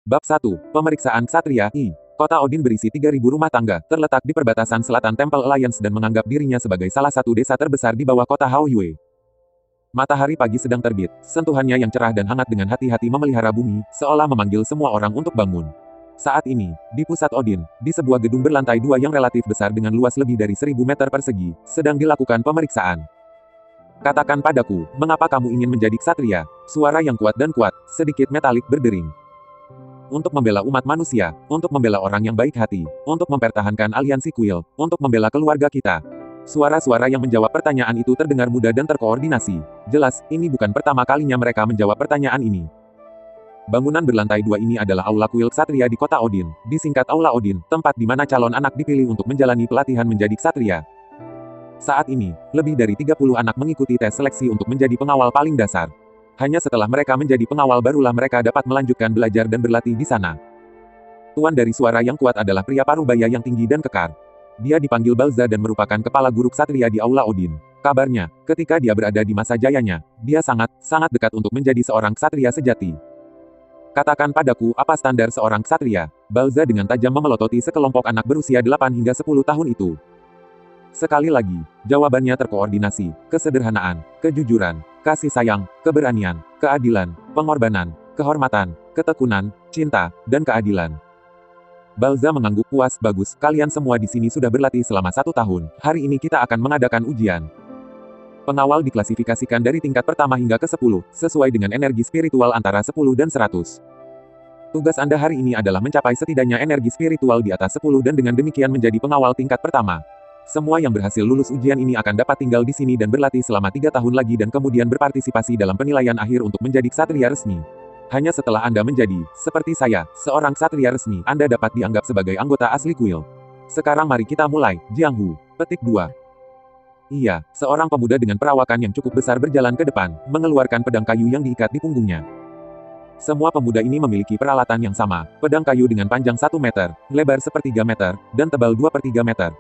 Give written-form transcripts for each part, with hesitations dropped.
Bab 1. Pemeriksaan Ksatria I. Kota Odin berisi 3.000 rumah tangga, terletak di perbatasan selatan Temple Alliance dan menganggap dirinya sebagai salah satu desa terbesar di bawah kota Haoyue. Matahari pagi sedang terbit, sentuhannya yang cerah dan hangat dengan hati-hati memelihara bumi, seolah memanggil semua orang untuk bangun. Saat ini, di pusat Odin, di sebuah gedung berlantai 2 yang relatif besar dengan luas lebih dari 1.000 meter persegi, sedang dilakukan pemeriksaan. Katakan padaku, mengapa kamu ingin menjadi ksatria? Suara yang kuat dan kuat, sedikit metalik berdering. Untuk membela umat manusia, untuk membela orang yang baik hati, untuk mempertahankan aliansi kuil, untuk membela keluarga kita. Suara-suara yang menjawab pertanyaan itu terdengar mudah dan terkoordinasi. Jelas, ini bukan pertama kalinya mereka menjawab pertanyaan ini. Bangunan berlantai 2 ini adalah Aula Kuil Ksatria di kota Odin, disingkat Aula Odin, tempat di mana calon anak dipilih untuk menjalani pelatihan menjadi ksatria. Saat ini, lebih dari 30 anak mengikuti tes seleksi untuk menjadi pengawal paling dasar. Hanya setelah mereka menjadi pengawal barulah mereka dapat melanjutkan belajar dan berlatih di sana. Tuan dari suara yang kuat adalah pria parubaya yang tinggi dan kekar. Dia dipanggil Balza dan merupakan kepala guru ksatria di Aula Odin. Kabarnya, ketika dia berada di masa jayanya, dia sangat dekat untuk menjadi seorang ksatria sejati. Katakan padaku apa standar seorang ksatria? Balza dengan tajam memelototi sekelompok anak berusia 8 hingga 10 tahun itu. Sekali lagi, jawabannya terkoordinasi, kesederhanaan, kejujuran, kasih sayang, keberanian, keadilan, pengorbanan, kehormatan, ketekunan, cinta, dan keadilan. Balza mengangguk puas. Bagus, kalian semua di sini sudah berlatih selama 1 tahun. Hari ini kita akan mengadakan ujian. Pengawal diklasifikasikan dari tingkat pertama hingga ke-10, sesuai dengan energi spiritual antara 10 dan 100. Tugas Anda hari ini adalah mencapai setidaknya energi spiritual di atas 10 dan dengan demikian menjadi pengawal tingkat pertama. Semua yang berhasil lulus ujian ini akan dapat tinggal di sini dan berlatih selama 3 tahun lagi dan kemudian berpartisipasi dalam penilaian akhir untuk menjadi ksatria resmi. Hanya setelah Anda menjadi, seperti saya, seorang ksatria resmi, Anda dapat dianggap sebagai anggota asli kuil. Sekarang mari kita mulai, Jianghu. Petik 2. Iya, seorang pemuda dengan perawakan yang cukup besar berjalan ke depan, mengeluarkan pedang kayu yang diikat di punggungnya. Semua pemuda ini memiliki peralatan yang sama, pedang kayu dengan panjang 1 meter, lebar 1/3 meter, dan tebal 2/3 meter.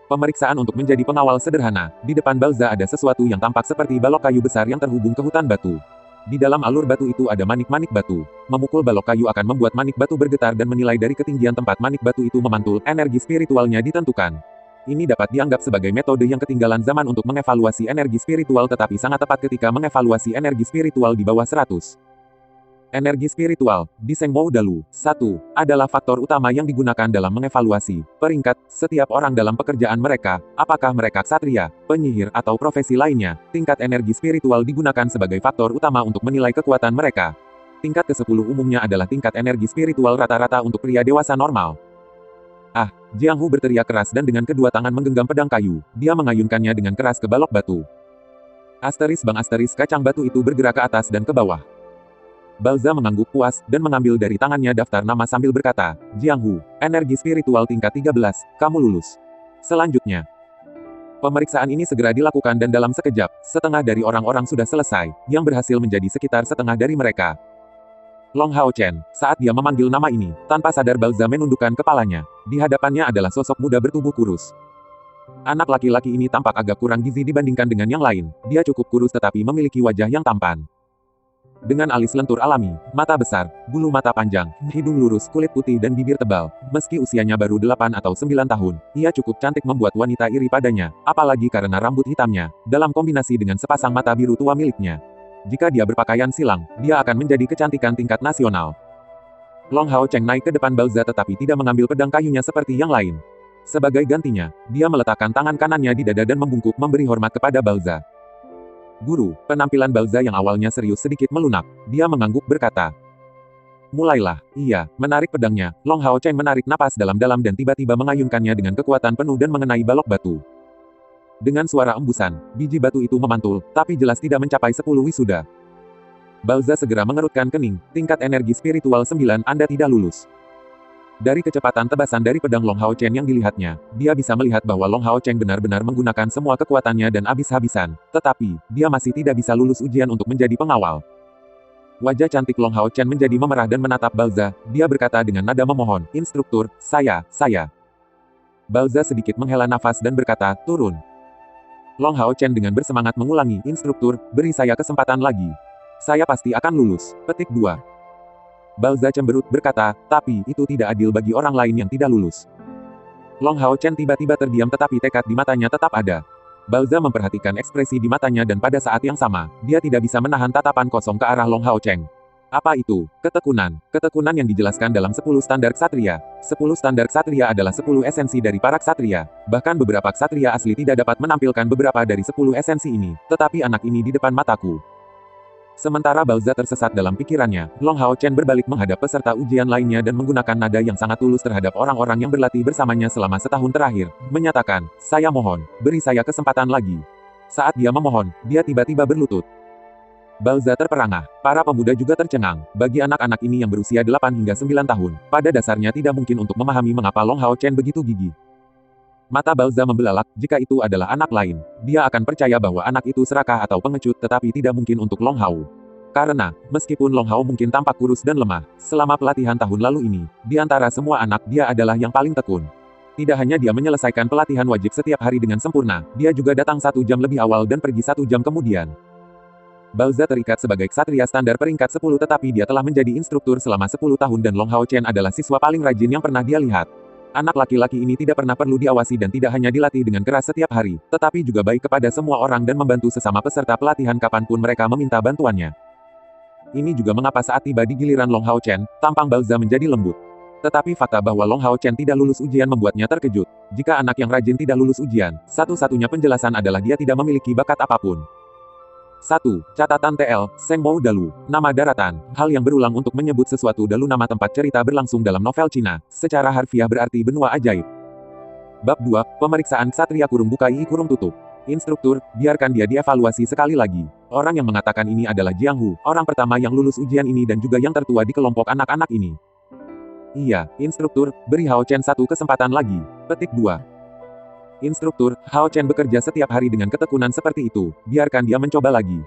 Pemeriksaan untuk menjadi pengawal sederhana. Di depan Balza ada sesuatu yang tampak seperti balok kayu besar yang terhubung ke hutan batu. Di dalam alur batu itu ada manik-manik batu. Memukul balok kayu akan membuat manik batu bergetar dan menilai dari ketinggian tempat manik batu itu memantul, energi spiritualnya ditentukan. Ini dapat dianggap sebagai metode yang ketinggalan zaman untuk mengevaluasi energi spiritual tetapi sangat tepat ketika mengevaluasi energi spiritual di bawah 100. Energi spiritual, di Sengmou Dalu, 1, adalah faktor utama yang digunakan dalam mengevaluasi peringkat setiap orang dalam pekerjaan mereka, apakah mereka ksatria, penyihir atau profesi lainnya. Tingkat energi spiritual digunakan sebagai faktor utama untuk menilai kekuatan mereka. Tingkat ke-10 umumnya adalah tingkat energi spiritual rata-rata untuk pria dewasa normal. Ah, Jianghu berteriak keras dan dengan kedua tangan menggenggam pedang kayu, dia mengayunkannya dengan keras ke balok batu. Asteris kacang batu itu bergerak ke atas dan ke bawah. Balza mengangguk puas, dan mengambil dari tangannya daftar nama sambil berkata, Jianghu, energi spiritual tingkat 13, kamu lulus. Selanjutnya, pemeriksaan ini segera dilakukan dan dalam sekejap, setengah dari orang-orang sudah selesai, yang berhasil menjadi sekitar setengah dari mereka. Long Hao Chen, saat dia memanggil nama ini, tanpa sadar Balza menundukkan kepalanya. Di hadapannya adalah sosok muda bertubuh kurus. Anak laki-laki ini tampak agak kurang gizi dibandingkan dengan yang lain, dia cukup kurus tetapi memiliki wajah yang tampan. Dengan alis lentur alami, mata besar, bulu mata panjang, hidung lurus, kulit putih dan bibir tebal, meski usianya baru 8 atau 9 tahun, ia cukup cantik membuat wanita iri padanya, apalagi karena rambut hitamnya, dalam kombinasi dengan sepasang mata biru tua miliknya. Jika dia berpakaian silang, dia akan menjadi kecantikan tingkat nasional. Long Hao Cheng naik ke depan Balza tetapi tidak mengambil pedang kayunya seperti yang lain. Sebagai gantinya, dia meletakkan tangan kanannya di dada dan membungkuk memberi hormat kepada Balza. Guru, penampilan Balza yang awalnya serius sedikit melunak. Dia mengangguk berkata, mulailah. Iya, menarik pedangnya. Long Hao Cheng menarik napas dalam-dalam dan tiba-tiba mengayunkannya dengan kekuatan penuh dan mengenai balok batu. Dengan suara embusan, biji batu itu memantul, tapi jelas tidak mencapai 10 wisuda. Balza segera mengerutkan kening, tingkat energi spiritual 9, Anda tidak lulus. Dari kecepatan tebasan dari pedang Long Hao Chen yang dilihatnya, dia bisa melihat bahwa Long Hao Chen benar-benar menggunakan semua kekuatannya dan habis-habisan, tetapi, dia masih tidak bisa lulus ujian untuk menjadi pengawal. Wajah cantik Long Hao Chen menjadi memerah dan menatap Balza, dia berkata dengan nada memohon, instruktur, saya. Balza sedikit menghela nafas dan berkata, turun. Long Hao Chen dengan bersemangat mengulangi, instruktur, beri saya kesempatan lagi. Saya pasti akan lulus. Petik 2. Baoza cemberut berkata, tapi itu tidak adil bagi orang lain yang tidak lulus. Long Hao Chen tiba-tiba terdiam tetapi tekad di matanya tetap ada. Baoza memperhatikan ekspresi di matanya dan pada saat yang sama, dia tidak bisa menahan tatapan kosong ke arah Long Hao Chen. Apa itu? Ketekunan. Ketekunan yang dijelaskan dalam 10 standar ksatria. 10 standar ksatria adalah 10 esensi dari para ksatria. Bahkan beberapa ksatria asli tidak dapat menampilkan beberapa dari 10 esensi ini, tetapi anak ini di depan mataku. Sementara Baoza tersesat dalam pikirannya, Long Hao Chen berbalik menghadap peserta ujian lainnya dan menggunakan nada yang sangat tulus terhadap orang-orang yang berlatih bersamanya selama setahun terakhir, menyatakan, "Saya mohon, beri saya kesempatan lagi." Saat dia memohon, dia tiba-tiba berlutut. Baoza terperangah. Para pemuda juga tercengang. Bagi anak-anak ini yang berusia 8 hingga 9 tahun, pada dasarnya tidak mungkin untuk memahami mengapa Long Hao Chen begitu gigih. Mata Baoza membelalak, jika itu adalah anak lain, dia akan percaya bahwa anak itu serakah atau pengecut tetapi tidak mungkin untuk Long Hao. Karena, meskipun Long Hao mungkin tampak kurus dan lemah, selama pelatihan tahun lalu ini, di antara semua anak dia adalah yang paling tekun. Tidak hanya dia menyelesaikan pelatihan wajib setiap hari dengan sempurna, dia juga datang 1 jam lebih awal dan pergi 1 jam kemudian. Baoza terikat sebagai ksatria standar peringkat 10 tetapi dia telah menjadi instruktur selama 10 tahun dan Long Hao Chen adalah siswa paling rajin yang pernah dia lihat. Anak laki-laki ini tidak pernah perlu diawasi dan tidak hanya dilatih dengan keras setiap hari, tetapi juga baik kepada semua orang dan membantu sesama peserta pelatihan kapanpun mereka meminta bantuannya. Ini juga mengapa saat tiba di giliran Long Hao Chen, tampang Baoza menjadi lembut. Tetapi fakta bahwa Long Hao Chen tidak lulus ujian membuatnya terkejut. Jika anak yang rajin tidak lulus ujian, satu-satunya penjelasan adalah dia tidak memiliki bakat apapun. 1. Catatan TL, Seng Mou Dalu, nama daratan, hal yang berulang untuk menyebut sesuatu. Dalu nama tempat cerita berlangsung dalam novel Cina, secara harfiah berarti benua ajaib. Bab 2, Pemeriksaan Ksatria kurung buka I kurung tutup. Instruktur, biarkan dia dievaluasi sekali lagi. Orang yang mengatakan ini adalah Jiang Hu, orang pertama yang lulus ujian ini dan juga yang tertua di kelompok anak-anak ini. Iya, instruktur, beri Hao Chen 1 kesempatan lagi. Petik 2. Instruktur, Hao Chen bekerja setiap hari dengan ketekunan seperti itu, biarkan dia mencoba lagi.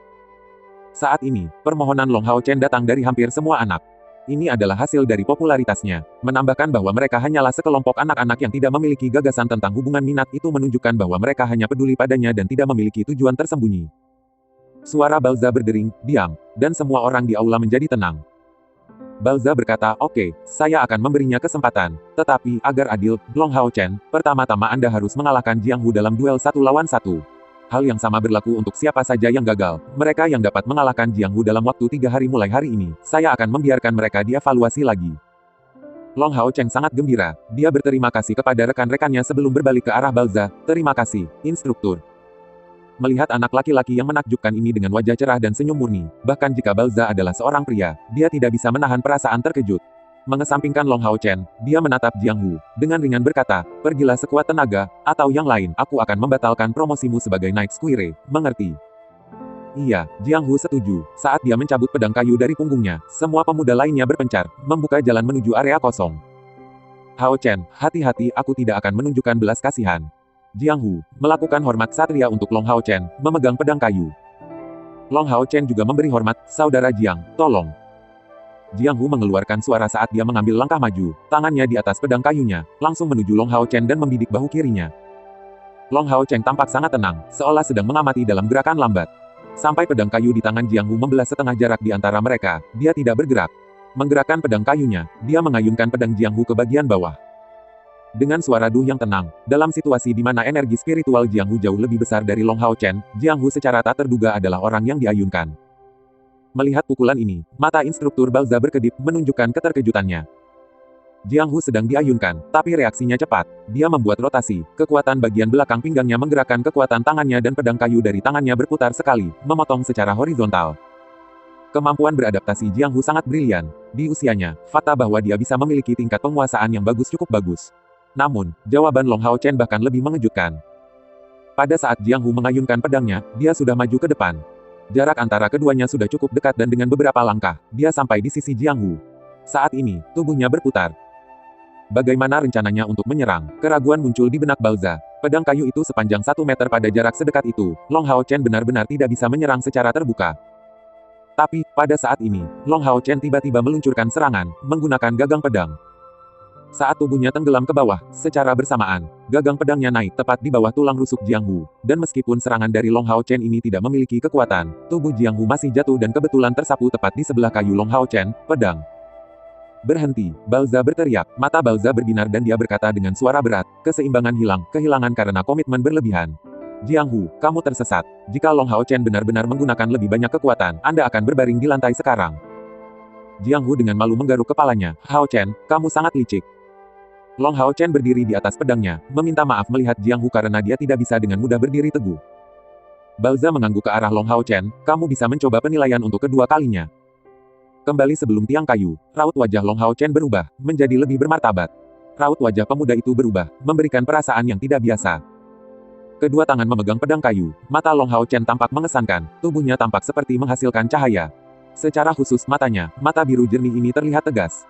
Saat ini, permohonan Long Hao Chen datang dari hampir semua anak. Ini adalah hasil dari popularitasnya, menambahkan bahwa mereka hanyalah sekelompok anak-anak yang tidak memiliki gagasan tentang hubungan minat. Itu menunjukkan bahwa mereka hanya peduli padanya dan tidak memiliki tujuan tersembunyi. Suara Baoza berdering, diam, dan semua orang di aula menjadi tenang. Baoza berkata, "Oke, saya akan memberinya kesempatan. Tetapi, agar adil, Long Hao Chen, pertama-tama Anda harus mengalahkan Jiang Hu dalam duel 1 lawan 1. Hal yang sama berlaku untuk siapa saja yang gagal. Mereka yang dapat mengalahkan Jiang Hu dalam waktu 3 hari mulai hari ini, saya akan membiarkan mereka dievaluasi lagi." Long Hao Chen sangat gembira. Dia berterima kasih kepada rekan-rekannya sebelum berbalik ke arah Baoza. "Terima kasih, instruktur." Melihat anak laki-laki yang menakjubkan ini dengan wajah cerah dan senyum murni, bahkan jika Baoza adalah seorang pria, dia tidak bisa menahan perasaan terkejut. Mengesampingkan Long Hao Chen, dia menatap Jiang Hu, dengan ringan berkata, "Pergilah sekuat tenaga, atau yang lain, aku akan membatalkan promosimu sebagai Night Squire, mengerti?" Iya, Jiang Hu setuju. Saat dia mencabut pedang kayu dari punggungnya, semua pemuda lainnya berpencar, membuka jalan menuju area kosong. "Hao Chen, hati-hati, aku tidak akan menunjukkan belas kasihan." Jiang Hu melakukan hormat ksatria untuk Long Hao Chen, memegang pedang kayu. Long Hao Chen juga memberi hormat, "Saudara Jiang, tolong." Jiang Hu mengeluarkan suara saat dia mengambil langkah maju, tangannya di atas pedang kayunya, langsung menuju Long Hao Chen dan membidik bahu kirinya. Long Hao Chen tampak sangat tenang, seolah sedang mengamati dalam gerakan lambat. Sampai pedang kayu di tangan Jiang Hu membelah setengah jarak di antara mereka, dia tidak bergerak. Menggerakkan pedang kayunya, dia mengayunkan pedang Jiang Hu ke bagian bawah. Dengan suara duh yang tenang, dalam situasi di mana energi spiritual Jiang Hu jauh lebih besar dari Long Hao Chen, Jiang Hu secara tak terduga adalah orang yang diayunkan. Melihat pukulan ini, mata instruktur Baoza berkedip, menunjukkan keterkejutannya. Jiang Hu sedang diayunkan, tapi reaksinya cepat. Dia membuat rotasi, kekuatan bagian belakang pinggangnya menggerakkan kekuatan tangannya dan pedang kayu dari tangannya berputar sekali, memotong secara horizontal. Kemampuan beradaptasi Jiang Hu sangat brilian. Di usianya, fakta bahwa dia bisa memiliki tingkat penguasaan yang bagus cukup bagus. Namun, jawaban Long Hao Chen bahkan lebih mengejutkan. Pada saat Jiang Hu mengayunkan pedangnya, dia sudah maju ke depan. Jarak antara keduanya sudah cukup dekat dan dengan beberapa langkah, dia sampai di sisi Jiang Hu. Saat ini, tubuhnya berputar. Bagaimana rencananya untuk menyerang? Keraguan muncul di benak Baoza. Pedang kayu itu sepanjang 1 meter pada jarak sedekat itu, Long Hao Chen benar-benar tidak bisa menyerang secara terbuka. Tapi, pada saat ini, Long Hao Chen tiba-tiba meluncurkan serangan, menggunakan gagang pedang. Saat tubuhnya tenggelam ke bawah, secara bersamaan, gagang pedangnya naik tepat di bawah tulang rusuk Jiang Hu. Dan meskipun serangan dari Long Hao Chen ini tidak memiliki kekuatan, tubuh Jiang Hu masih jatuh dan kebetulan tersapu tepat di sebelah kayu Long Hao Chen, pedang. Berhenti, Balza berteriak. Mata Balza berbinar dan dia berkata dengan suara berat, keseimbangan hilang, kehilangan karena komitmen berlebihan. Jiang Hu, kamu tersesat. Jika Long Hao Chen benar-benar menggunakan lebih banyak kekuatan, Anda akan berbaring di lantai sekarang. Jiang Hu dengan malu menggaruk kepalanya. Hao Chen, kamu sangat licik. Long Hao Chen berdiri di atas pedangnya, meminta maaf melihat Jiang Hu karena dia tidak bisa dengan mudah berdiri teguh. Balza mengangguk ke arah Long Hao Chen, kamu bisa mencoba penilaian untuk kedua kalinya. Kembali sebelum tiang kayu, raut wajah Long Hao Chen berubah, menjadi lebih bermartabat. Raut wajah pemuda itu berubah, memberikan perasaan yang tidak biasa. Kedua tangan memegang pedang kayu, mata Long Hao Chen tampak mengesankan, tubuhnya tampak seperti menghasilkan cahaya. Secara khusus matanya, mata biru jernih ini terlihat tegas.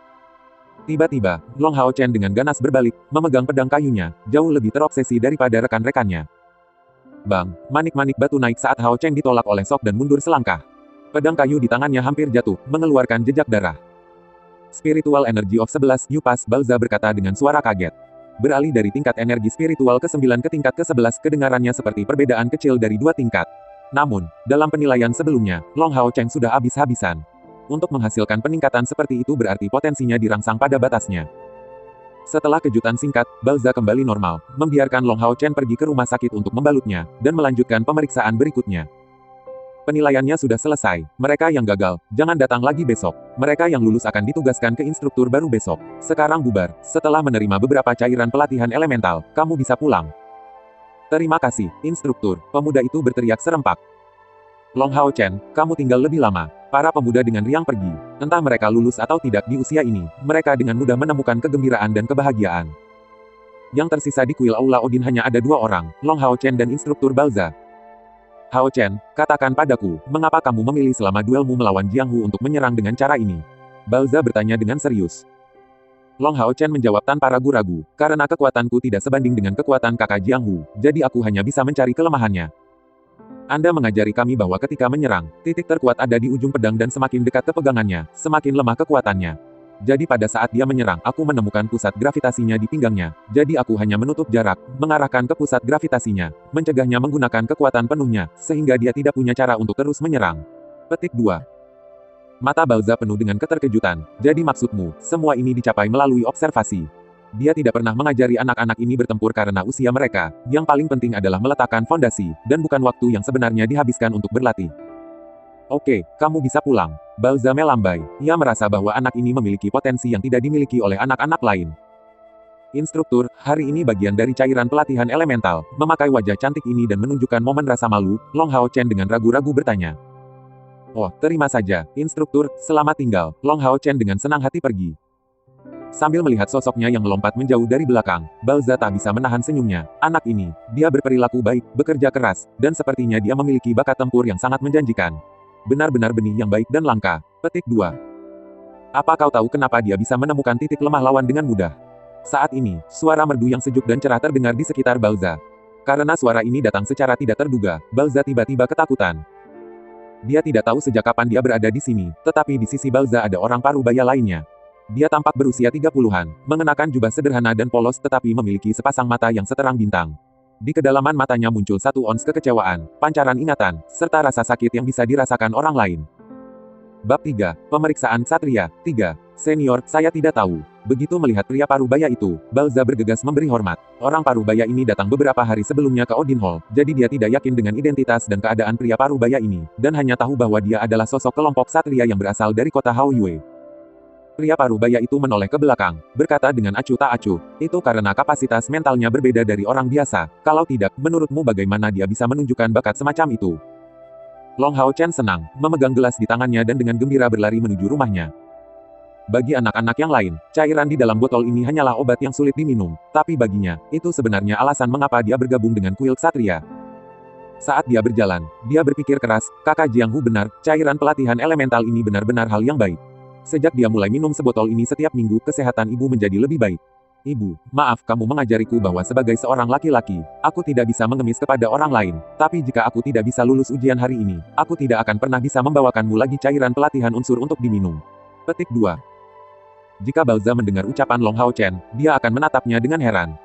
Tiba-tiba, Long Hao Chen dengan ganas berbalik, memegang pedang kayunya, jauh lebih terobsesi daripada rekan-rekannya. Bang, manik-manik batu naik saat Hao Chen ditolak oleh Sok dan mundur selangkah. Pedang kayu di tangannya hampir jatuh, mengeluarkan jejak darah. Spiritual Energy of 11, Yupas, Balza berkata dengan suara kaget. Beralih dari tingkat energi spiritual ke-9 ke tingkat ke-11, kedengarannya seperti perbedaan kecil dari 2 tingkat. Namun, dalam penilaian sebelumnya, Long Hao Chen sudah habis-habisan. Untuk menghasilkan peningkatan seperti itu berarti potensinya dirangsang pada batasnya. Setelah kejutan singkat, Balza kembali normal, membiarkan Long Hao Chen pergi ke rumah sakit untuk membalutnya, dan melanjutkan pemeriksaan berikutnya. Penilaiannya sudah selesai. Mereka yang gagal, jangan datang lagi besok. Mereka yang lulus akan ditugaskan ke instruktur baru besok. Sekarang bubar. Setelah menerima beberapa cairan pelatihan elemental, kamu bisa pulang. Terima kasih, instruktur. Pemuda itu berteriak serempak. Long Hao Chen, kamu tinggal lebih lama. Para pemuda dengan riang pergi. Entah mereka lulus atau tidak di usia ini, mereka dengan mudah menemukan kegembiraan dan kebahagiaan. Yang tersisa di kuil Aula Odin hanya ada 2 orang, Long Hao Chen dan instruktur Balza. Hao Chen, katakan padaku, mengapa kamu memilih selama duelmu melawan Jiang Hu untuk menyerang dengan cara ini? Balza bertanya dengan serius. Long Hao Chen menjawab tanpa ragu-ragu, karena kekuatanku tidak sebanding dengan kekuatan kakak Jiang Hu, jadi aku hanya bisa mencari kelemahannya. Anda mengajari kami bahwa ketika menyerang, titik terkuat ada di ujung pedang dan semakin dekat kepegangannya, semakin lemah kekuatannya. Jadi pada saat dia menyerang, aku menemukan pusat gravitasinya di pinggangnya. Jadi aku hanya menutup jarak, mengarahkan ke pusat gravitasinya, mencegahnya menggunakan kekuatan penuhnya, sehingga dia tidak punya cara untuk terus menyerang. Petik 2. Mata Balza penuh dengan keterkejutan. Jadi maksudmu, semua ini dicapai melalui observasi. Dia tidak pernah mengajari anak-anak ini bertempur karena usia mereka. Yang paling penting adalah meletakkan fondasi, dan bukan waktu yang sebenarnya dihabiskan untuk berlatih. Oke, kamu bisa pulang. Balza melambai. Ia merasa bahwa anak ini memiliki potensi yang tidak dimiliki oleh anak-anak lain. Instruktur, hari ini bagian dari cairan pelatihan elemental. Memakai wajah cantik ini dan menunjukkan momen rasa malu, Long Hao Chen dengan ragu-ragu bertanya. Oh, terima saja, instruktur, selamat tinggal. Long Hao Chen dengan senang hati pergi. Sambil melihat sosoknya yang melompat menjauh dari belakang, Balza tak bisa menahan senyumnya. Anak ini, dia berperilaku baik, bekerja keras, dan sepertinya dia memiliki bakat tempur yang sangat menjanjikan. Benar-benar benih yang baik dan langka. Petik 2. Apa kau tahu kenapa dia bisa menemukan titik lemah lawan dengan mudah? Saat ini, suara merdu yang sejuk dan cerah terdengar di sekitar Balza. Karena suara ini datang secara tidak terduga, Balza tiba-tiba ketakutan. Dia tidak tahu sejak kapan dia berada di sini, tetapi di sisi Balza ada orang parubaya lainnya. Dia tampak berusia 30-an, mengenakan jubah sederhana dan polos tetapi memiliki sepasang mata yang seterang bintang. Di kedalaman matanya muncul 1 ons kekecewaan, pancaran ingatan, serta rasa sakit yang bisa dirasakan orang lain. Bab 3. Pemeriksaan Ksatria. 3. Senior, saya tidak tahu. Begitu melihat pria parubaya itu, Balza bergegas memberi hormat. Orang parubaya ini datang beberapa hari sebelumnya ke Odin Hall, jadi dia tidak yakin dengan identitas dan keadaan pria parubaya ini, dan hanya tahu bahwa dia adalah sosok kelompok Ksatria yang berasal dari kota Hao Yue. Pria parubaya itu menoleh ke belakang, berkata dengan acuh tak acuh, itu karena kapasitas mentalnya berbeda dari orang biasa, kalau tidak, menurutmu bagaimana dia bisa menunjukkan bakat semacam itu? Long Hao Chen senang, memegang gelas di tangannya dan dengan gembira berlari menuju rumahnya. Bagi anak-anak yang lain, cairan di dalam botol ini hanyalah obat yang sulit diminum, tapi baginya, itu sebenarnya alasan mengapa dia bergabung dengan kuil Ksatria. Saat dia berjalan, dia berpikir keras, kakak Jiang Hu benar, cairan pelatihan elemental ini benar-benar hal yang baik. Sejak dia mulai minum sebotol ini setiap minggu, kesehatan ibu menjadi lebih baik. Ibu, maaf kamu mengajariku bahwa sebagai seorang laki-laki, aku tidak bisa mengemis kepada orang lain. Tapi jika aku tidak bisa lulus ujian hari ini, aku tidak akan pernah bisa membawakanmu lagi cairan pelatihan unsur untuk diminum. Petik 2. Jika Balza mendengar ucapan Long Hao Chen, dia akan menatapnya dengan heran.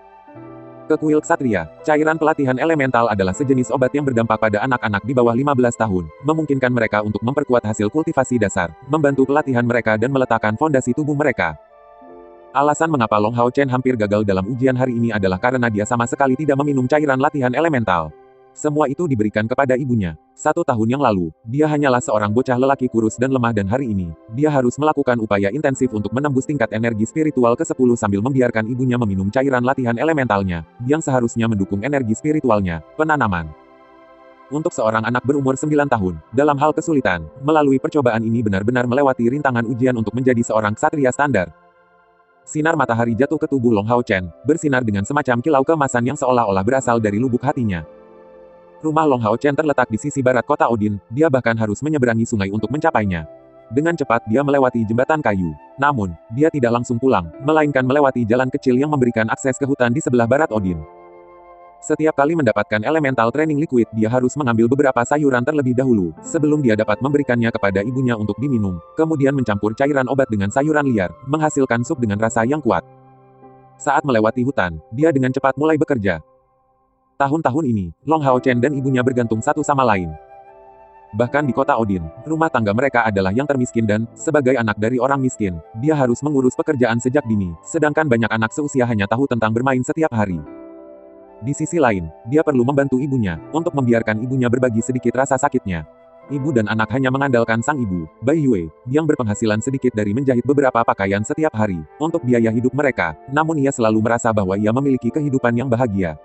Kekuil Ksatria, cairan pelatihan elemental adalah sejenis obat yang berdampak pada anak-anak di bawah 15 tahun, memungkinkan mereka untuk memperkuat hasil kultivasi dasar, membantu pelatihan mereka dan meletakkan fondasi tubuh mereka. Alasan mengapa Long Hao Chen hampir gagal dalam ujian hari ini adalah karena dia sama sekali tidak meminum cairan latihan elemental. Semua itu diberikan kepada ibunya. 1 tahun yang lalu, dia hanyalah seorang bocah lelaki kurus dan lemah dan hari ini, dia harus melakukan upaya intensif untuk menembus tingkat energi spiritual ke-10 sambil membiarkan ibunya meminum cairan latihan elementalnya, yang seharusnya mendukung energi spiritualnya, penanaman. Untuk seorang anak berumur 9 tahun, dalam hal kesulitan, melalui percobaan ini benar-benar melewati rintangan ujian untuk menjadi seorang ksatria standar. Sinar matahari jatuh ke tubuh Long Hao Chen, bersinar dengan semacam kilau keemasan yang seolah-olah berasal dari lubuk hatinya. Rumah Long Hao Chen terletak di sisi barat kota Odin, dia bahkan harus menyeberangi sungai untuk mencapainya. Dengan cepat dia melewati jembatan kayu. Namun, dia tidak langsung pulang, melainkan melewati jalan kecil yang memberikan akses ke hutan di sebelah barat Odin. Setiap kali mendapatkan elemental training liquid, dia harus mengambil beberapa sayuran terlebih dahulu, sebelum dia dapat memberikannya kepada ibunya untuk diminum, kemudian mencampur cairan obat dengan sayuran liar, menghasilkan sup dengan rasa yang kuat. Saat melewati hutan, dia dengan cepat mulai bekerja. Tahun-tahun ini, Long Hao Chen dan ibunya bergantung satu sama lain. Bahkan di kota Odin, rumah tangga mereka adalah yang termiskin dan, sebagai anak dari orang miskin, dia harus mengurus pekerjaan sejak dini, sedangkan banyak anak seusia hanya tahu tentang bermain setiap hari. Di sisi lain, dia perlu membantu ibunya, untuk membiarkan ibunya berbagi sedikit rasa sakitnya. Ibu dan anak hanya mengandalkan sang ibu, Bai Yue, yang berpenghasilan sedikit dari menjahit beberapa pakaian setiap hari, untuk biaya hidup mereka, namun ia selalu merasa bahwa ia memiliki kehidupan yang bahagia.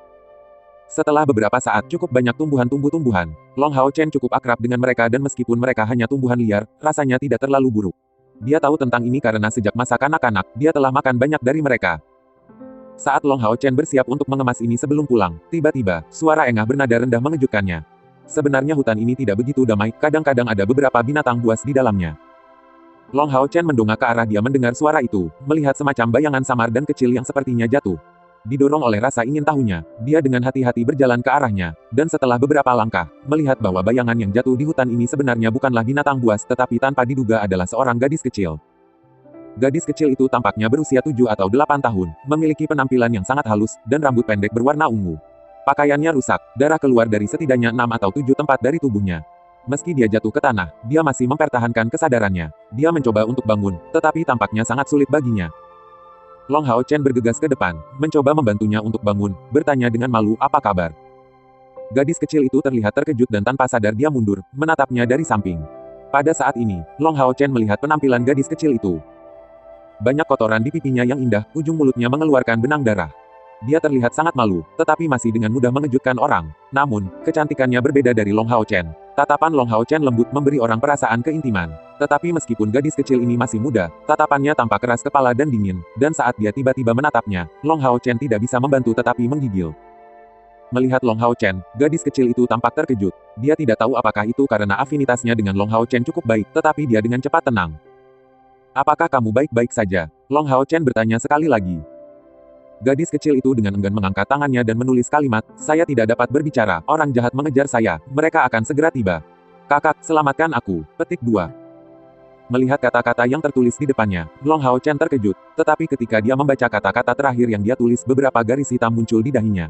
Setelah beberapa saat cukup banyak tumbuhan-tumbuhan, Long Hao Chen cukup akrab dengan mereka dan meskipun mereka hanya tumbuhan liar, rasanya tidak terlalu buruk. Dia tahu tentang ini karena sejak masa kanak-kanak, dia telah makan banyak dari mereka. Saat Long Hao Chen bersiap untuk mengemas ini sebelum pulang, tiba-tiba, suara engah bernada rendah mengejutkannya. Sebenarnya hutan ini tidak begitu damai, kadang-kadang ada beberapa binatang buas di dalamnya. Long Hao Chen mendongak ke arah dia mendengar suara itu, melihat semacam bayangan samar dan kecil yang sepertinya jatuh. Didorong oleh rasa ingin tahunya, dia dengan hati-hati berjalan ke arahnya, dan setelah beberapa langkah, melihat bahwa bayangan yang jatuh di hutan ini sebenarnya bukanlah binatang buas tetapi tanpa diduga adalah seorang gadis kecil. Gadis kecil itu tampaknya berusia 7 atau 8 tahun, memiliki penampilan yang sangat halus, dan rambut pendek berwarna ungu. Pakaiannya rusak, darah keluar dari setidaknya 6 atau 7 tempat dari tubuhnya. Meski dia jatuh ke tanah, dia masih mempertahankan kesadarannya. Dia mencoba untuk bangun, tetapi tampaknya sangat sulit baginya. Long Hao Chen bergegas ke depan, mencoba membantunya untuk bangun, bertanya dengan malu, "Apa kabar?" Gadis kecil itu terlihat terkejut dan tanpa sadar dia mundur, menatapnya dari samping. Pada saat ini, Long Hao Chen melihat penampilan gadis kecil itu. Banyak kotoran di pipinya yang indah, ujung mulutnya mengeluarkan benang darah. Dia terlihat sangat malu, tetapi masih dengan mudah mengejutkan orang. Namun, kecantikannya berbeda dari Long Hao Chen. Tatapan Long Hao Chen lembut memberi orang perasaan keintiman. Tetapi meskipun gadis kecil ini masih muda, tatapannya tampak keras kepala dan dingin, dan saat dia tiba-tiba menatapnya, Long Hao Chen tidak bisa membantu tetapi menggigil. Melihat Long Hao Chen, gadis kecil itu tampak terkejut. Dia tidak tahu apakah itu karena afinitasnya dengan Long Hao Chen cukup baik, tetapi dia dengan cepat tenang. "Apakah kamu baik-baik saja?" Long Hao Chen bertanya sekali lagi. Gadis kecil itu dengan enggan mengangkat tangannya dan menulis kalimat, "Saya tidak dapat berbicara, orang jahat mengejar saya, mereka akan segera tiba. Kakak, selamatkan aku." Petik 2. Melihat kata-kata yang tertulis di depannya, Long Hao Chen terkejut, tetapi ketika dia membaca kata-kata terakhir yang dia tulis beberapa garis hitam muncul di dahinya.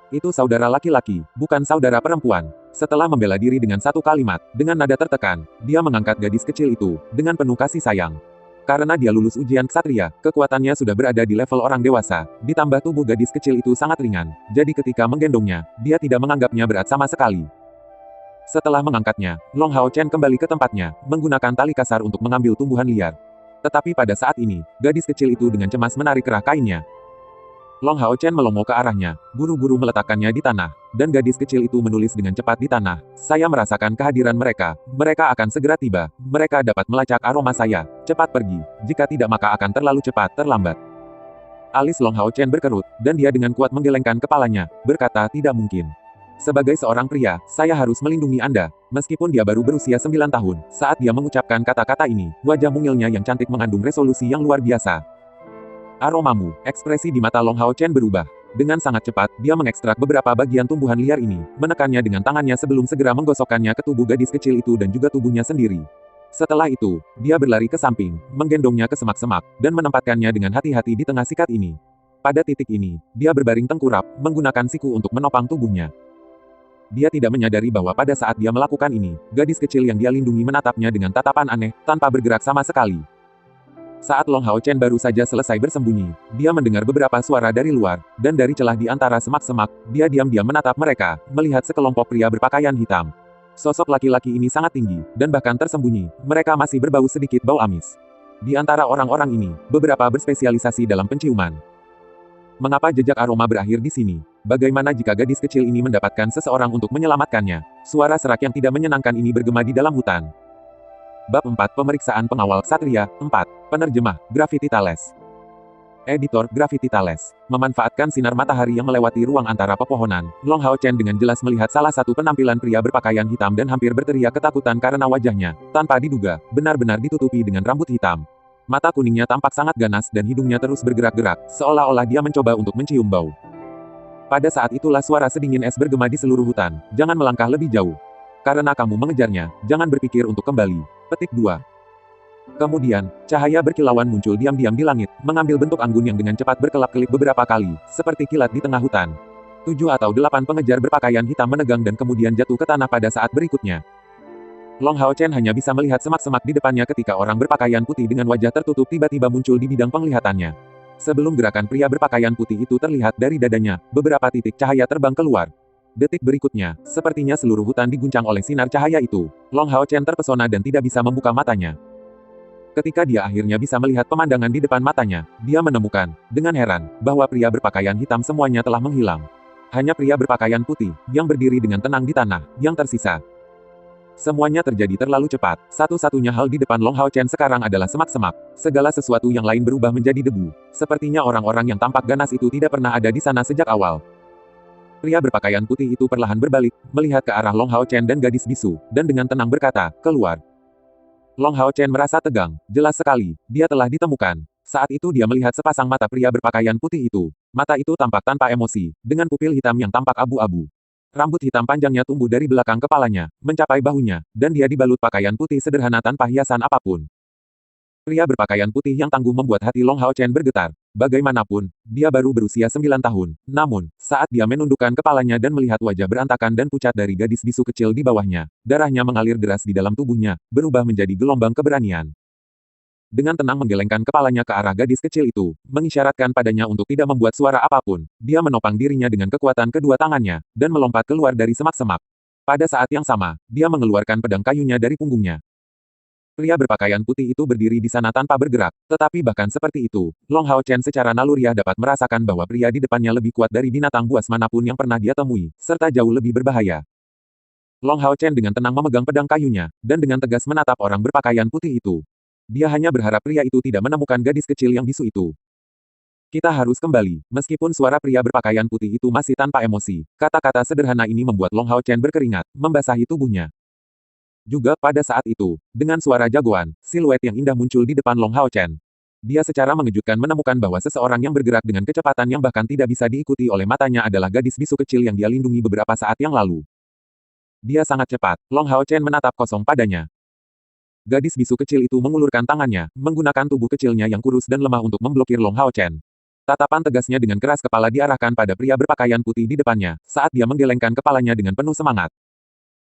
Itu saudara laki-laki, bukan saudara perempuan. Setelah membela diri dengan satu kalimat, dengan nada tertekan, dia mengangkat gadis kecil itu, dengan penuh kasih sayang. Karena dia lulus ujian ksatria, kekuatannya sudah berada di level orang dewasa, ditambah tubuh gadis kecil itu sangat ringan, jadi ketika menggendongnya, dia tidak menganggapnya berat sama sekali. Setelah mengangkatnya, Long Hao Chen kembali ke tempatnya, menggunakan tali kasar untuk mengambil tumbuhan liar. Tetapi pada saat ini, gadis kecil itu dengan cemas menarik kerah kainnya. Long Hao Chen melongo ke arahnya, buru-buru meletakkannya di tanah, dan gadis kecil itu menulis dengan cepat di tanah, "Saya merasakan kehadiran mereka, mereka akan segera tiba, mereka dapat melacak aroma saya, cepat pergi, jika tidak maka akan terlalu cepat, terlambat." Alis Long Hao Chen berkerut, dan dia dengan kuat menggelengkan kepalanya, berkata, "Tidak mungkin. Sebagai seorang pria, saya harus melindungi Anda." Meskipun dia baru berusia 9 tahun, saat dia mengucapkan kata-kata ini, wajah mungilnya yang cantik mengandung resolusi yang luar biasa. "Aromamu," ekspresi di mata Long Hao Chen berubah. Dengan sangat cepat, dia mengekstrak beberapa bagian tumbuhan liar ini, menekannya dengan tangannya sebelum segera menggosokkannya ke tubuh gadis kecil itu dan juga tubuhnya sendiri. Setelah itu, dia berlari ke samping, menggendongnya ke semak-semak, dan menempatkannya dengan hati-hati di tengah sikat ini. Pada titik ini, dia berbaring tengkurap, menggunakan siku untuk menopang tubuhnya. Dia tidak menyadari bahwa pada saat dia melakukan ini, gadis kecil yang dia lindungi menatapnya dengan tatapan aneh, tanpa bergerak sama sekali. Saat Long Hao Chen baru saja selesai bersembunyi, dia mendengar beberapa suara dari luar, dan dari celah di antara semak-semak, dia diam-diam menatap mereka, melihat sekelompok pria berpakaian hitam. Sosok laki-laki ini sangat tinggi, dan bahkan tersembunyi, mereka masih berbau sedikit bau amis. Di antara orang-orang ini, beberapa berspesialisasi dalam penciuman. Mengapa jejak aroma berakhir di sini? Bagaimana jika gadis kecil ini mendapatkan seseorang untuk menyelamatkannya? Suara serak yang tidak menyenangkan ini bergema di dalam hutan. Bab 4 Pemeriksaan Pengawal Ksatria, 4. Penerjemah, Gravity Thales. Editor, Gravity Thales. Memanfaatkan sinar matahari yang melewati ruang antara pepohonan, Long Hao Chen dengan jelas melihat salah satu penampilan pria berpakaian hitam dan hampir berteriak ketakutan karena wajahnya, tanpa diduga, benar-benar ditutupi dengan rambut hitam. Mata kuningnya tampak sangat ganas dan hidungnya terus bergerak-gerak, seolah-olah dia mencoba untuk mencium bau. Pada saat itulah suara sedingin es bergema di seluruh hutan, jangan melangkah lebih jauh. Karena kamu mengejarnya, jangan berpikir untuk kembali. Petik 2. Kemudian, cahaya berkilauan muncul diam-diam di langit, mengambil bentuk anggun yang dengan cepat berkelap-kelip beberapa kali, seperti kilat di tengah hutan. 7 atau 8 pengejar berpakaian hitam menegang dan kemudian jatuh ke tanah pada saat berikutnya. Long Hao Chen hanya bisa melihat semak-semak di depannya ketika orang berpakaian putih dengan wajah tertutup tiba-tiba muncul di bidang penglihatannya. Sebelum gerakan pria berpakaian putih itu terlihat dari dadanya, beberapa titik cahaya terbang keluar. Detik berikutnya, sepertinya seluruh hutan diguncang oleh sinar cahaya itu. Long Hao Chen terpesona dan tidak bisa membuka matanya. Ketika dia akhirnya bisa melihat pemandangan di depan matanya, dia menemukan, dengan heran, bahwa pria berpakaian hitam semuanya telah menghilang. Hanya pria berpakaian putih, yang berdiri dengan tenang di tanah, yang tersisa. Semuanya terjadi terlalu cepat. Satu-satunya hal di depan Long Hao Chen sekarang adalah semak-semak. Segala sesuatu yang lain berubah menjadi debu. Sepertinya orang-orang yang tampak ganas itu tidak pernah ada di sana sejak awal. Pria berpakaian putih itu perlahan berbalik, melihat ke arah Long Hao Chen dan gadis bisu, dan dengan tenang berkata, "Keluar." Long Hao Chen merasa tegang. Jelas sekali, dia telah ditemukan. Saat itu dia melihat sepasang mata pria berpakaian putih itu. Mata itu tampak tanpa emosi, dengan pupil hitam yang tampak abu-abu. Rambut hitam panjangnya tumbuh dari belakang kepalanya, mencapai bahunya, dan dia dibalut pakaian putih sederhana tanpa hiasan apapun. Pria berpakaian putih yang tangguh membuat hati Long Hao Chen bergetar. Bagaimanapun, dia baru berusia 9 tahun. Namun, saat dia menundukkan kepalanya dan melihat wajah berantakan dan pucat dari gadis bisu kecil di bawahnya, darahnya mengalir deras di dalam tubuhnya, berubah menjadi gelombang keberanian. Dengan tenang menggelengkan kepalanya ke arah gadis kecil itu, mengisyaratkan padanya untuk tidak membuat suara apapun. Dia menopang dirinya dengan kekuatan kedua tangannya, dan melompat keluar dari semak-semak. Pada saat yang sama, dia mengeluarkan pedang kayunya dari punggungnya. Pria berpakaian putih itu berdiri di sana tanpa bergerak, tetapi bahkan seperti itu, Long Hao Chen secara naluriah dapat merasakan bahwa pria di depannya lebih kuat dari binatang buas manapun yang pernah dia temui, serta jauh lebih berbahaya. Long Hao Chen dengan tenang memegang pedang kayunya, dan dengan tegas menatap orang berpakaian putih itu. Dia hanya berharap pria itu tidak menemukan gadis kecil yang bisu itu. Kita harus kembali, meskipun suara pria berpakaian putih itu masih tanpa emosi. Kata-kata sederhana ini membuat Long Hao Chen berkeringat, membasahi tubuhnya. Juga pada saat itu, dengan suara jagoan, siluet yang indah muncul di depan Long Hao Chen. Dia secara mengejutkan menemukan bahwa seseorang yang bergerak dengan kecepatan yang bahkan tidak bisa diikuti oleh matanya adalah gadis bisu kecil yang dia lindungi beberapa saat yang lalu. Dia sangat cepat, Long Hao Chen menatap kosong padanya. Gadis bisu kecil itu mengulurkan tangannya, menggunakan tubuh kecilnya yang kurus dan lemah untuk memblokir Long Hao Chen. Tatapan tegasnya dengan keras kepala diarahkan pada pria berpakaian putih di depannya, saat dia menggelengkan kepalanya dengan penuh semangat.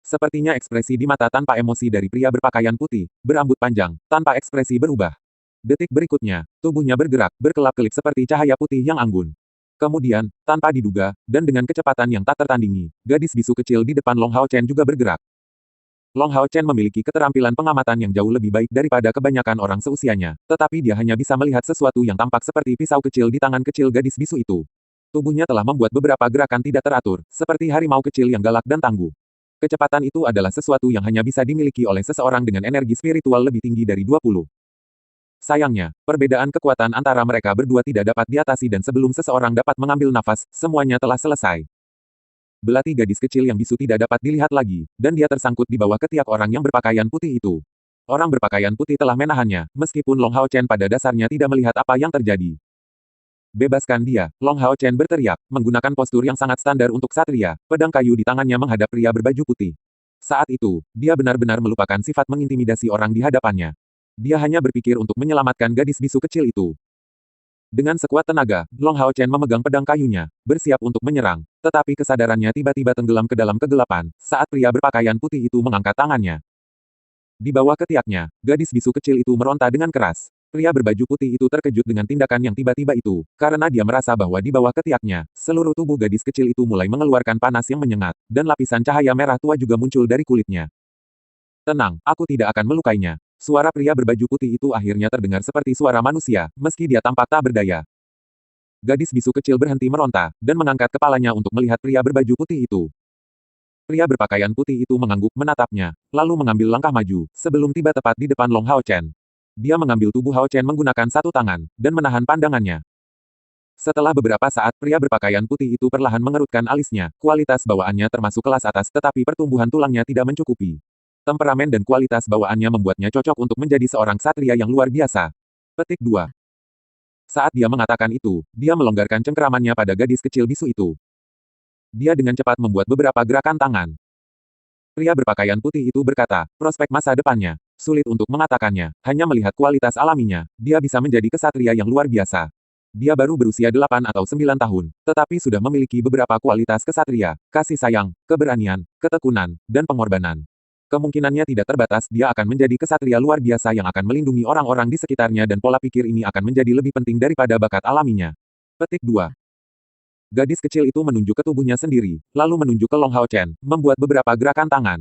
Sepertinya ekspresi di mata tanpa emosi dari pria berpakaian putih, berambut panjang, tanpa ekspresi berubah. Detik berikutnya, tubuhnya bergerak, berkelap-kelip seperti cahaya putih yang anggun. Kemudian, tanpa diduga, dan dengan kecepatan yang tak tertandingi, gadis bisu kecil di depan Long Hao Chen juga bergerak. Long Hao Chen memiliki keterampilan pengamatan yang jauh lebih baik daripada kebanyakan orang seusianya, tetapi dia hanya bisa melihat sesuatu yang tampak seperti pisau kecil di tangan kecil gadis bisu itu. Tubuhnya telah membuat beberapa gerakan tidak teratur, seperti harimau kecil yang galak dan tangguh. Kecepatan itu adalah sesuatu yang hanya bisa dimiliki oleh seseorang dengan energi spiritual lebih tinggi dari 20. Sayangnya, perbedaan kekuatan antara mereka berdua tidak dapat diatasi dan sebelum seseorang dapat mengambil nafas, semuanya telah selesai. Belati gadis kecil yang bisu tidak dapat dilihat lagi, dan dia tersangkut di bawah ketiak orang yang berpakaian putih itu. Orang berpakaian putih telah menahannya, meskipun Long Hao Chen pada dasarnya tidak melihat apa yang terjadi. Bebaskan dia, Long Hao Chen berteriak, menggunakan postur yang sangat standar untuk satria, pedang kayu di tangannya menghadap pria berbaju putih. Saat itu, dia benar-benar melupakan sifat mengintimidasi orang di hadapannya. Dia hanya berpikir untuk menyelamatkan gadis bisu kecil itu. Dengan sekuat tenaga, Long Hao Chen memegang pedang kayunya, bersiap untuk menyerang. Tetapi kesadarannya tiba-tiba tenggelam ke dalam kegelapan, saat pria berpakaian putih itu mengangkat tangannya. Di bawah ketiaknya, gadis bisu kecil itu meronta dengan keras. Pria berbaju putih itu terkejut dengan tindakan yang tiba-tiba itu, karena dia merasa bahwa di bawah ketiaknya, seluruh tubuh gadis kecil itu mulai mengeluarkan panas yang menyengat, dan lapisan cahaya merah tua juga muncul dari kulitnya. Tenang, aku tidak akan melukainya. Suara pria berbaju putih itu akhirnya terdengar seperti suara manusia, meski dia tampak tak berdaya. Gadis bisu kecil berhenti meronta, dan mengangkat kepalanya untuk melihat pria berbaju putih itu. Pria berpakaian putih itu mengangguk menatapnya, lalu mengambil langkah maju, sebelum tiba tepat di depan Long Hao Chen. Dia mengambil tubuh Hao Chen menggunakan satu tangan, dan menahan pandangannya. Setelah beberapa saat, pria berpakaian putih itu perlahan mengerutkan alisnya. Kualitas bawaannya termasuk kelas atas tetapi pertumbuhan tulangnya tidak mencukupi. Temperamen dan kualitas bawaannya membuatnya cocok untuk menjadi seorang ksatria yang luar biasa. Petik 2. Saat dia mengatakan itu, dia melonggarkan cengkeramannya pada gadis kecil bisu itu. Dia dengan cepat membuat beberapa gerakan tangan. Pria berpakaian putih itu berkata, prospek masa depannya. Sulit untuk mengatakannya, hanya melihat kualitas alaminya, dia bisa menjadi kesatria yang luar biasa. Dia baru berusia 8 atau 9 tahun, tetapi sudah memiliki beberapa kualitas kesatria, kasih sayang, keberanian, ketekunan, dan pengorbanan. Kemungkinannya tidak terbatas dia akan menjadi kesatria luar biasa yang akan melindungi orang-orang di sekitarnya dan pola pikir ini akan menjadi lebih penting daripada bakat alaminya. Petik 2. Gadis kecil itu menunjuk ke tubuhnya sendiri, lalu menunjuk ke Long Hao Chen, membuat beberapa gerakan tangan.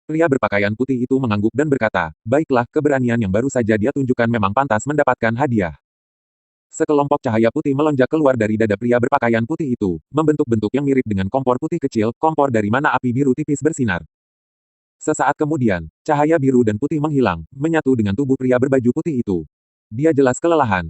Pria berpakaian putih itu mengangguk dan berkata, baiklah, keberanian yang baru saja dia tunjukkan memang pantas mendapatkan hadiah. Sekelompok cahaya putih melonjak keluar dari dada pria berpakaian putih itu, membentuk bentuk yang mirip dengan kompor putih kecil, kompor dari mana api biru tipis bersinar. Sesaat kemudian, cahaya biru dan putih menghilang, menyatu dengan tubuh pria berbaju putih itu. Dia jelas kelelahan.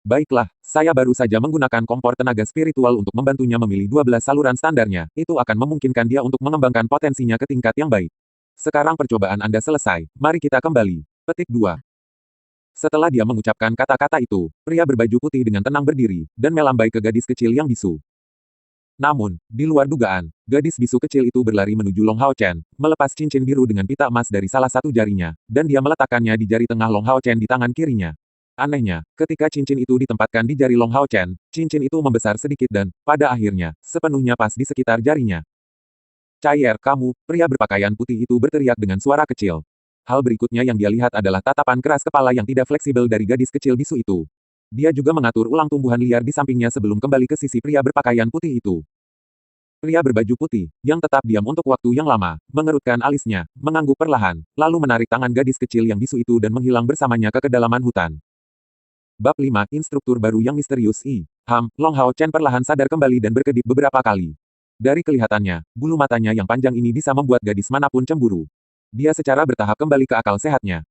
Baiklah, saya baru saja menggunakan kompor tenaga spiritual untuk membantunya memilih 12 saluran standarnya, itu akan memungkinkan dia untuk mengembangkan potensinya ke tingkat yang baik. Sekarang percobaan Anda selesai, mari kita kembali. Petik 2. Setelah dia mengucapkan kata-kata itu, pria berbaju putih dengan tenang berdiri, dan melambai ke gadis kecil yang bisu. Namun, di luar dugaan, gadis bisu kecil itu berlari menuju Long Hao Chen, melepas cincin biru dengan pita emas dari salah satu jarinya, dan dia meletakkannya di jari tengah Long Hao Chen di tangan kirinya. Anehnya, ketika cincin itu ditempatkan di jari Long Hao Chen, cincin itu membesar sedikit dan, pada akhirnya, sepenuhnya pas di sekitar jarinya. Cair, kamu, pria berpakaian putih itu berteriak dengan suara kecil. Hal berikutnya yang dia lihat adalah tatapan keras kepala yang tidak fleksibel dari gadis kecil bisu itu. Dia juga mengatur ulang tumbuhan liar di sampingnya sebelum kembali ke sisi pria berpakaian putih itu. Pria berbaju putih, yang tetap diam untuk waktu yang lama, mengerutkan alisnya, mengangguk perlahan, lalu menarik tangan gadis kecil yang bisu itu dan menghilang bersamanya ke kedalaman hutan. Bab 5, Instruktur baru yang misterius Long Hao Chen perlahan sadar kembali dan berkedip beberapa kali. Dari kelihatannya, bulu matanya yang panjang ini bisa membuat gadis manapun cemburu. Dia secara bertahap kembali ke akal sehatnya.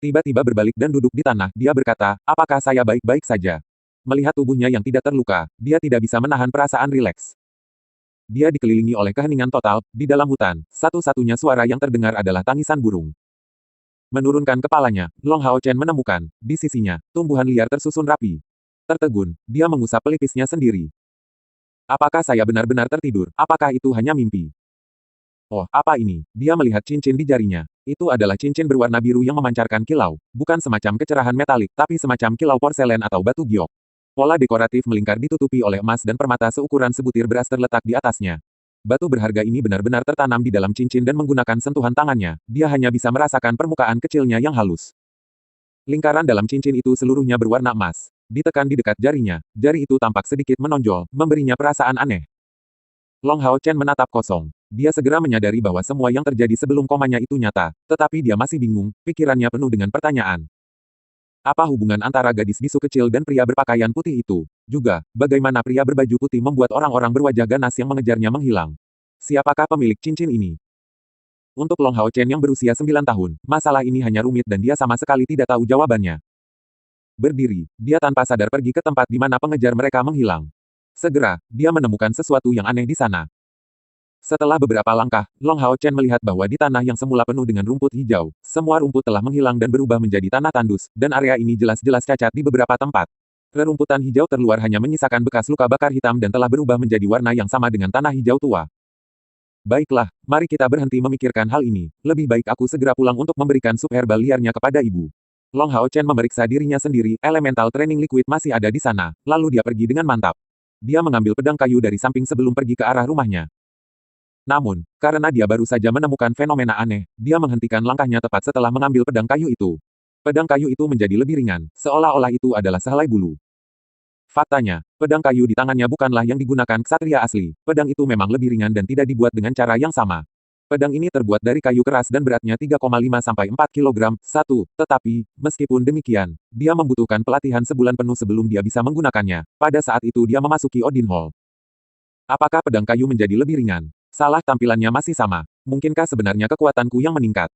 Tiba-tiba berbalik dan duduk di tanah, dia berkata, apakah saya baik-baik saja? Melihat tubuhnya yang tidak terluka, dia tidak bisa menahan perasaan rileks. Dia dikelilingi oleh keheningan total, di dalam hutan, satu-satunya suara yang terdengar adalah tangisan burung. Menurunkan kepalanya, Long Hao Chen menemukan, di sisinya, tumbuhan liar tersusun rapi. Tertegun, dia mengusap pelipisnya sendiri. Apakah saya benar-benar tertidur? Apakah itu hanya mimpi? Oh, apa ini? Dia melihat cincin di jarinya. Itu adalah cincin berwarna biru yang memancarkan kilau. Bukan semacam kecerahan metalik, tapi semacam kilau porselen atau batu giok. Pola dekoratif melingkar ditutupi oleh emas dan permata seukuran sebutir beras terletak di atasnya. Batu berharga ini benar-benar tertanam di dalam cincin dan menggunakan sentuhan tangannya, dia hanya bisa merasakan permukaan kecilnya yang halus. Lingkaran dalam cincin itu seluruhnya berwarna emas. Ditekan di dekat jarinya, jari itu tampak sedikit menonjol, memberinya perasaan aneh. Long Hao Chen menatap kosong. Dia segera menyadari bahwa semua yang terjadi sebelum komanya itu nyata, tetapi dia masih bingung, pikirannya penuh dengan pertanyaan. Apa hubungan antara gadis bisu kecil dan pria berpakaian putih itu? Juga, bagaimana pria berbaju putih membuat orang-orang berwajah ganas yang mengejarnya menghilang? Siapakah pemilik cincin ini? Untuk Long Hao Chen yang berusia 9 tahun, masalah ini hanya rumit dan dia sama sekali tidak tahu jawabannya. Berdiri, dia tanpa sadar pergi ke tempat di mana pengejar mereka menghilang. Segera, dia menemukan sesuatu yang aneh di sana. Setelah beberapa langkah, Long Hao Chen melihat bahwa di tanah yang semula penuh dengan rumput hijau, semua rumput telah menghilang dan berubah menjadi tanah tandus, dan area ini jelas-jelas cacat di beberapa tempat. Rerumputan hijau terluar hanya menyisakan bekas luka bakar hitam dan telah berubah menjadi warna yang sama dengan tanah hijau tua. Baiklah, mari kita berhenti memikirkan hal ini. Lebih baik aku segera pulang untuk memberikan sup herbal liarnya kepada ibu. Long Hao Chen memeriksa dirinya sendiri, elemental training liquid masih ada di sana, lalu dia pergi dengan mantap. Dia mengambil pedang kayu dari samping sebelum pergi ke arah rumahnya. Namun, karena dia baru saja menemukan fenomena aneh, dia menghentikan langkahnya tepat setelah mengambil pedang kayu itu. Pedang kayu itu menjadi lebih ringan, seolah-olah itu adalah sehelai bulu. Faktanya, pedang kayu di tangannya bukanlah yang digunakan ksatria asli. Pedang itu memang lebih ringan dan tidak dibuat dengan cara yang sama. Pedang ini terbuat dari kayu keras dan beratnya 3,5–4 kg. Tetapi, meskipun demikian, dia membutuhkan pelatihan sebulan penuh sebelum dia bisa menggunakannya. Pada saat itu dia memasuki Odin Hall. Apakah pedang kayu menjadi lebih ringan? Salah, tampilannya masih sama. Mungkinkah sebenarnya kekuatanku yang meningkat?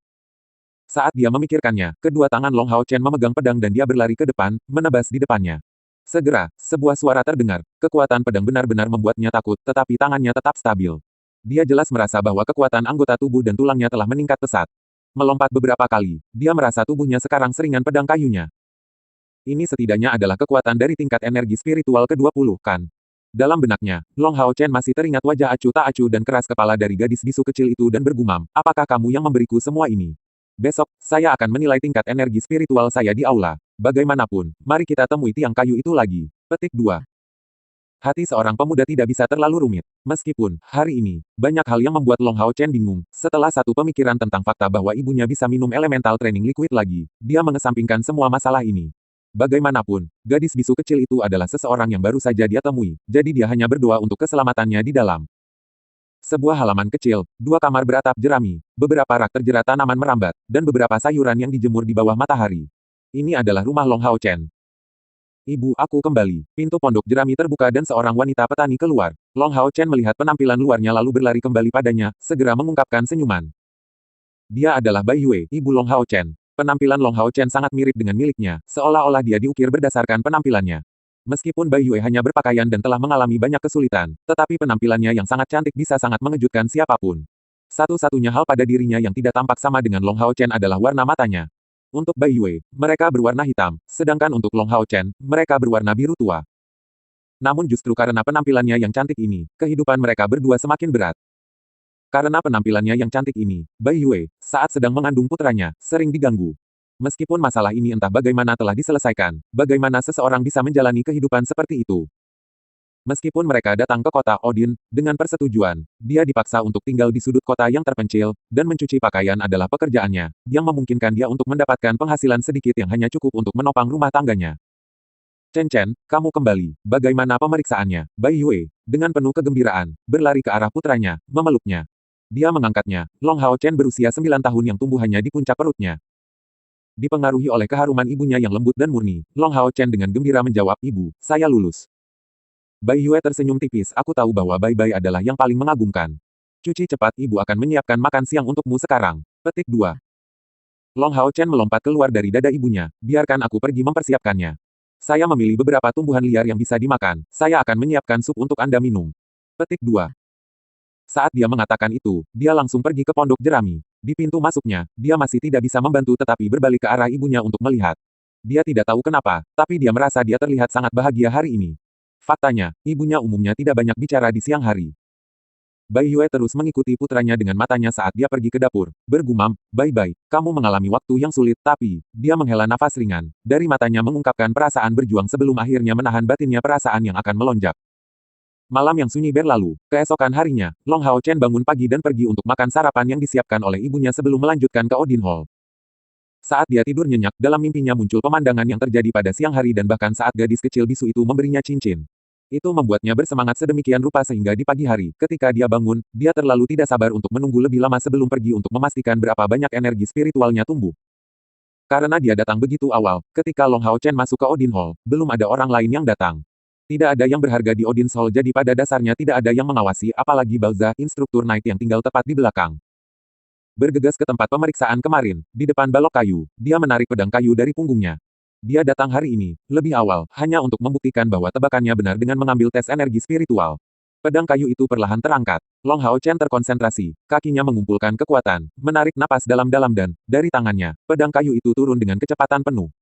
Saat dia memikirkannya, kedua tangan Long Hao Chen memegang pedang dan dia berlari ke depan, menebas di depannya. Segera, sebuah suara terdengar. Kekuatan pedang benar-benar membuatnya takut, tetapi tangannya tetap stabil. Dia jelas merasa bahwa kekuatan anggota tubuh dan tulangnya telah meningkat pesat. Melompat beberapa kali, dia merasa tubuhnya sekarang seringan pedang kayunya. Ini setidaknya adalah kekuatan dari tingkat energi spiritual ke-20, kan? Dalam benaknya, Long Hao Chen masih teringat wajah acuh tak acuh dan keras kepala dari gadis bisu kecil itu dan bergumam, apakah kamu yang memberiku semua ini? Besok, saya akan menilai tingkat energi spiritual saya di aula. Bagaimanapun, mari kita temui tiang kayu itu lagi. Petik 2. Hati seorang pemuda tidak bisa terlalu rumit. Meskipun, hari ini, banyak hal yang membuat Long Hao Chen bingung. Setelah satu pemikiran tentang fakta bahwa ibunya bisa minum elemental training liquid lagi, dia mengesampingkan semua masalah ini. Bagaimanapun, gadis bisu kecil itu adalah seseorang yang baru saja dia temui, jadi dia hanya berdoa untuk keselamatannya di dalam. Sebuah halaman kecil, 2 kamar beratap jerami, beberapa rak terjerat tanaman merambat, dan beberapa sayuran yang dijemur di bawah matahari. Ini adalah rumah Long Hao Chen. Ibu, aku kembali. Pintu pondok jerami terbuka dan seorang wanita petani keluar. Long Hao Chen melihat penampilan luarnya lalu berlari kembali padanya, segera mengungkapkan senyuman. Dia adalah Bai Yue, ibu Long Hao Chen. Penampilan Long Hao Chen sangat mirip dengan miliknya, seolah-olah dia diukir berdasarkan penampilannya. Meskipun Bai Yue hanya berpakaian dan telah mengalami banyak kesulitan, tetapi penampilannya yang sangat cantik bisa sangat mengejutkan siapapun. Satu-satunya hal pada dirinya yang tidak tampak sama dengan Long Hao Chen adalah warna matanya. Untuk Bai Yue, mereka berwarna hitam, sedangkan untuk Long Hao Chen, mereka berwarna biru tua. Namun justru karena penampilannya yang cantik ini, kehidupan mereka berdua semakin berat. Karena penampilannya yang cantik ini, Bai Yue, saat sedang mengandung putranya, sering diganggu. Meskipun masalah ini entah bagaimana telah diselesaikan, bagaimana seseorang bisa menjalani kehidupan seperti itu. Meskipun mereka datang ke kota Odin, dengan persetujuan, dia dipaksa untuk tinggal di sudut kota yang terpencil, dan mencuci pakaian adalah pekerjaannya, yang memungkinkan dia untuk mendapatkan penghasilan sedikit yang hanya cukup untuk menopang rumah tangganya. Chen Chen, kamu kembali. Bagaimana pemeriksaannya? Bai Yue, dengan penuh kegembiraan, berlari ke arah putranya, memeluknya. Dia mengangkatnya. Long Hao Chen berusia 9 tahun yang tumbuh hanya di puncak perutnya. Dipengaruhi oleh keharuman ibunya yang lembut dan murni, Long Hao Chen dengan gembira menjawab, Ibu, saya lulus. Bai Yue tersenyum tipis, aku tahu bahwa Bai adalah yang paling mengagumkan. Cuci cepat, ibu akan menyiapkan makan siang untukmu sekarang. Petik 2. Long Hao Chen melompat keluar dari dada ibunya, biarkan aku pergi mempersiapkannya. Saya memilih beberapa tumbuhan liar yang bisa dimakan, saya akan menyiapkan sup untuk Anda minum. Petik 2. Saat dia mengatakan itu, dia langsung pergi ke pondok jerami. Di pintu masuknya, dia masih tidak bisa membantu tetapi berbalik ke arah ibunya untuk melihat. Dia tidak tahu kenapa, tapi dia merasa dia terlihat sangat bahagia hari ini. Faktanya, ibunya umumnya tidak banyak bicara di siang hari. Bai Yue terus mengikuti putranya dengan matanya saat dia pergi ke dapur, bergumam, Bai, kamu mengalami waktu yang sulit, tapi, dia menghela nafas ringan, dari matanya mengungkapkan perasaan berjuang sebelum akhirnya menahan batinnya perasaan yang akan melonjak. Malam yang sunyi berlalu, keesokan harinya, Long Hao Chen bangun pagi dan pergi untuk makan sarapan yang disiapkan oleh ibunya sebelum melanjutkan ke Odin Hall. Saat dia tidur nyenyak, dalam mimpinya muncul pemandangan yang terjadi pada siang hari dan bahkan saat gadis kecil bisu itu memberinya cincin. Itu membuatnya bersemangat sedemikian rupa sehingga di pagi hari, ketika dia bangun, dia terlalu tidak sabar untuk menunggu lebih lama sebelum pergi untuk memastikan berapa banyak energi spiritualnya tumbuh. Karena dia datang begitu awal, ketika Long Hao Chen masuk ke Odin Hall, belum ada orang lain yang datang. Tidak ada yang berharga di Odin Hall jadi pada dasarnya tidak ada yang mengawasi apalagi Balza, instruktur Knight yang tinggal tepat di belakang. Bergegas ke tempat pemeriksaan kemarin, di depan balok kayu, dia menarik pedang kayu dari punggungnya. Dia datang hari ini, lebih awal, hanya untuk membuktikan bahwa tebakannya benar dengan mengambil tes energi spiritual. Pedang kayu itu perlahan terangkat. Long Hao Chen terkonsentrasi, kakinya mengumpulkan kekuatan, menarik napas dalam-dalam dan, dari tangannya, pedang kayu itu turun dengan kecepatan penuh.